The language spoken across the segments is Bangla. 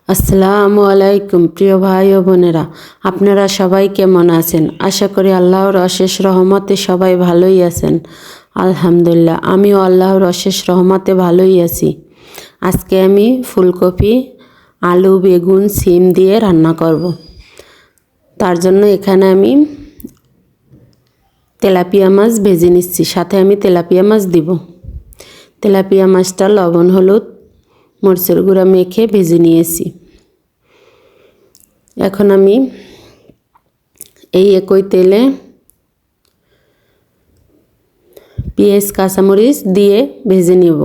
আসসালামু আলাইকুম প্রিয় ভাই ও বোনেরা, আপনারা সবাই কেমন আছেন? আশা করি আল্লাহর অশেষ রহমতে সবাই ভালোই আছেন। আলহামদুলিল্লাহ, আমিও আল্লাহর অশেষ রহমতে ভালোই আছি। আজকে আমি ফুলকপি, আলু, বেগুন, সিম দিয়ে রান্না করব। তার জন্য এখানে আমি তেলাপিয়া মাছ ভেজে নিচ্ছি, সাথে আমি তেলাপিয়া মাছ দিব। তেলাপিয়া মাছটা লবণ, হলুদ, মরিচের গুঁড়া মেখে ভেজে নিয়েছি। এখন আমি এই একই তেলে পেঁয়াজ, কাঁচামরিচ দিয়ে ভেজে নেব।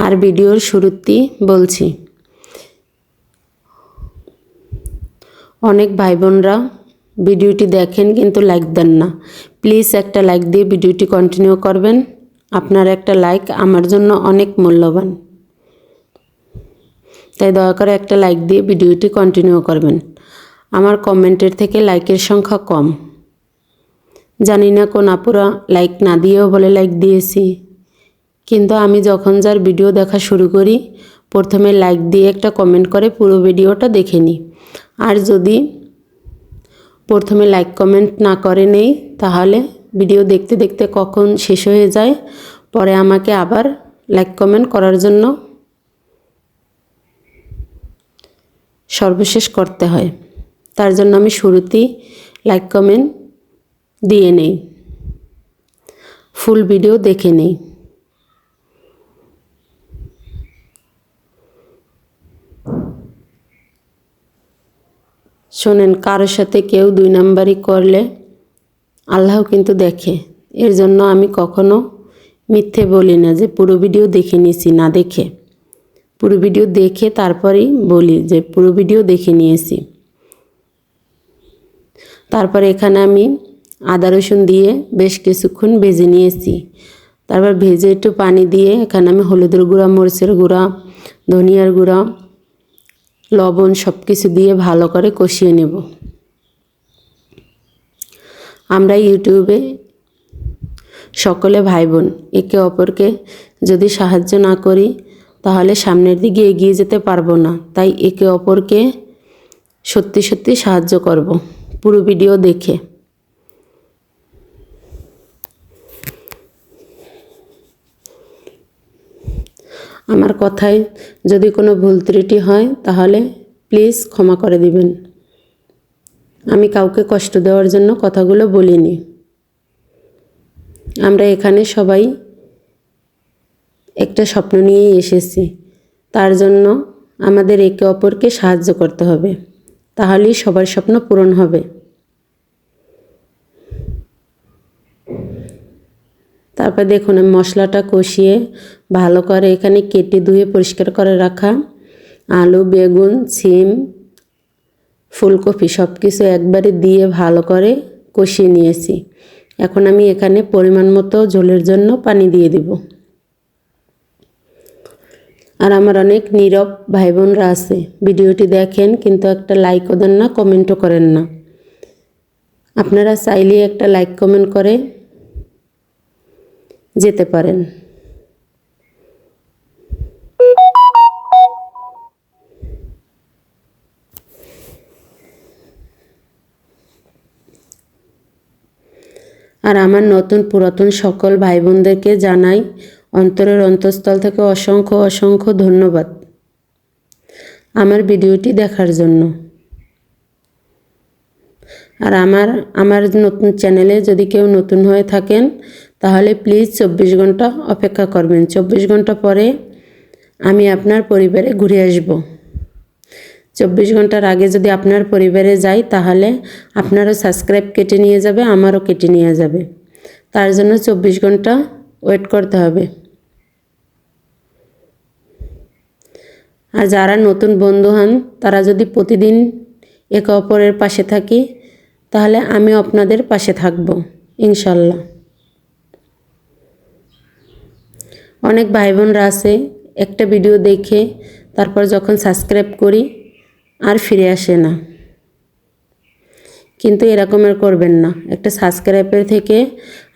আর ভিডিওর শুরুতেই বলছি, অনেক ভাই বোনরা ভিডিওটি দেখেন কিন্তু লাইক দেন না। প্লিজ একটা লাইক দিয়ে ভিডিওটি কন্টিনিউ করবেন। আপনার একটা লাইক আমার জন্য অনেক মূল্যবান, তাই দয়া করে একটা লাইক দিয়ে ভিডিওটি কন্টিনিউ করবেন। আমার কমেন্টের থেকে লাইকের সংখ্যা কম, জানি না কোন আপুরা লাইক না দিয়েও বলে লাইক দিয়েছি, কিন্তু আমি যখন যার ভিডিও দেখা শুরু করি প্রথমে লাইক দিয়ে একটা কমেন্ট করে পুরো ভিডিওটা দেখে নিই। আর যদি প্রথমে লাইক কমেন্ট না করে নেই তাহলে ভিডিও দেখতে দেখতে কখন শেষ হয়ে যায়, পরে আমাকে আবার লাইক কমেন্ট করার জন্য সর্বশেষ করতে হয়। তার জন্য আমি শুরুতেই লাইক কমেন্ট দিয়ে নেই, ফুল ভিডিও দেখে নেই। শোনেন, কারোর সাথে কেউ 2 নাম্বারই করলে আল্লাহ কিন্তু দেখে। এর জন্য আমি কখনো মিথ্যে বলি না যে পুরো ভিডিও দেখে নিয়েছি, না দেখে পুরো ভিডিও দেখে তারপরেই বলি যে পুরো ভিডিও দেখে নিয়েছি। তারপরে এখানে আমি আদা রসুন দিয়ে বেশ কিছুক্ষণ ভেজে নিয়েছি। তারপর ভেজে একটু পানি দিয়ে এখানে আমি হলুদের গুঁড়া, মরিচের গুঁড়া, ধনিয়ার গুঁড়া, লবণ সব কিছু দিয়ে ভালো করে কষিয়ে নেব। আমরা ইউটিউবে সকলে ভাই বোন, একে অপরকে যদি সাহায্য না করি তাহলে সামনের দিকে এগিয়ে যেতে পারবো না। তাই একে অপরকে সত্যি সত্যি সাহায্য করব পুরো ভিডিও দেখে। আমার কথায় যদি কোনো ভুল ত্রুটি হয় তাহলে প্লিজ ক্ষমা করে দিবেন। আমি কাউকে কষ্ট দেওয়ার জন্য কথাগুলো বলিনি। আমরা এখানে সবাই একটা স্বপ্ন নিয়েই এসেছি, তার জন্য আমাদের একে অপরকে সাহায্য করতে হবে, তাহলেই সবার স্বপ্ন পূরণ হবে। তারপর দেখুন, আমি মশলাটা কষিয়ে ভালো করে এখানে কেটে ধুয়ে পরিষ্কার করে রাখা আলু, বেগুন, সিম, ফুলকপি সব কিছু একবারে দিয়ে ভালো করে কষিয়ে নিয়েছি। এখন আমি এখানে পরিমাণ মতো ঝোলের জন্য পানি দিয়ে দিব। আর আমার অনেক নীরব ভাই বোনরা আছে, ভিডিওটি দেখেন কিন্তু একটা লাইকও দেন না, কমেন্টও করেন না। আপনারা চাইলে একটা লাইক কমেন্ট করে যেতে পারেন। আর আমার নতুন পুরাতন সকল ভাই বোনদেরকে জানাই অন্তরের অন্তঃস্থল থেকে অসংখ্য অসংখ্য ধন্যবাদ আমার ভিডিওটি দেখার জন্য। আর আমার নতুন চ্যানেলে যদি কেউ নতুন হয়ে থাকেন তাহলে প্লিজ 24 ঘন্টা অপেক্ষা করবেন। 24 ঘন্টা পরে আমি আপনার পরিবারে ঘুরে আসব। 24 ঘন্টার আগে যদি আপনার পরিবারে যাই তাহলে আপনারও সাবস্ক্রাইব কেটে নিয়ে যাবে, আমারও কেটে নিয়ে যাবে। তার জন্য 24 ঘন্টা ওয়েট করতে হবে। আর যারা নতুন বন্ধু হন তারা যদি প্রতিদিন একে অপরের পাশে থাকি তাহলে আমিও আপনাদের পাশে থাকব ইনশাল্লাহ। অনেক ভাই বোনরা আছে একটা ভিডিও দেখে তারপর যখন সাবস্ক্রাইব করি আর ফিরে আসে না, কিন্তু এরকমের করবেন না। একটা সাবস্ক্রাইবের থেকে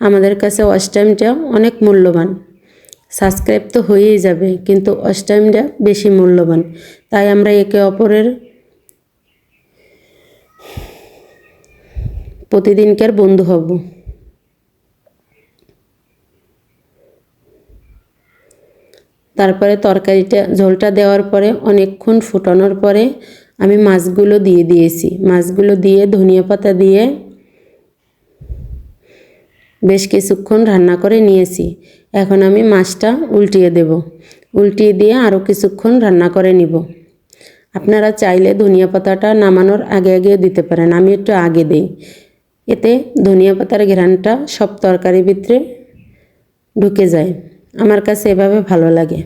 আমাদের কাছে ওয়াচ টাইমটা অনেক মূল্যবান। সাবস্ক্রাইব তো হয়েই যাবে, কিন্তু ওয়াচ টাইমটা বেশি মূল্যবান। তাই আমরা একে অপরের প্রতিদিনকার বন্ধু হব। তারপরে তরকারিটা ঝোলটা দেওয়ার পরে অনেকক্ষণ ফুটানোর পরে আমি মাছগুলো দিয়ে দিয়েছি। মাছগুলো দিয়ে ধনিয়া পাতা দিয়ে বেশ কিছুক্ষণ রান্না করে নিয়েছি। এখন আমি মাছটা উল্টিয়ে দেব। উল্টিয়ে দিয়ে আরও কিছুক্ষণ রান্না করে নিব। আপনারা চাইলে ধনিয়া পাতাটা নামানোর আগে আগেও দিতে পারেন, আমি একটু আগে দিই। এতে ধনিয়া পাতার ঘ্রাণটা সব তরকারির ভিতরে ঢুকে যায়। আমার কাছে এভাবে ভালো লাগে।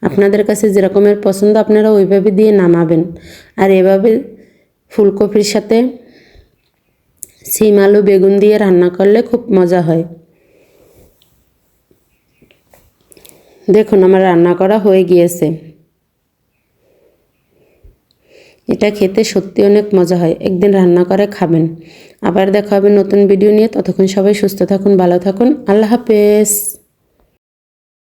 আপনাদের কাছে যেরকমের পছন্দ আপনারা ওইভাবে দিয়ে নামাবেন। আর এভাবে ফুলকপির সাথে সিম আলু বেগুন দিয়ে রান্না করলে খুব মজা হয়। দেখুন আমার রান্না করা হয়ে গিয়েছে। এটা খেতে সত্যি অনেক মজা হয়, একদিন রান্না করে খাবেন। আবার দেখা হবে নতুন ভিডিও নিয়ে। ততক্ষণ সবাই সুস্থ থাকুন, ভালো থাকুন। আল্লাহ হাফেজ।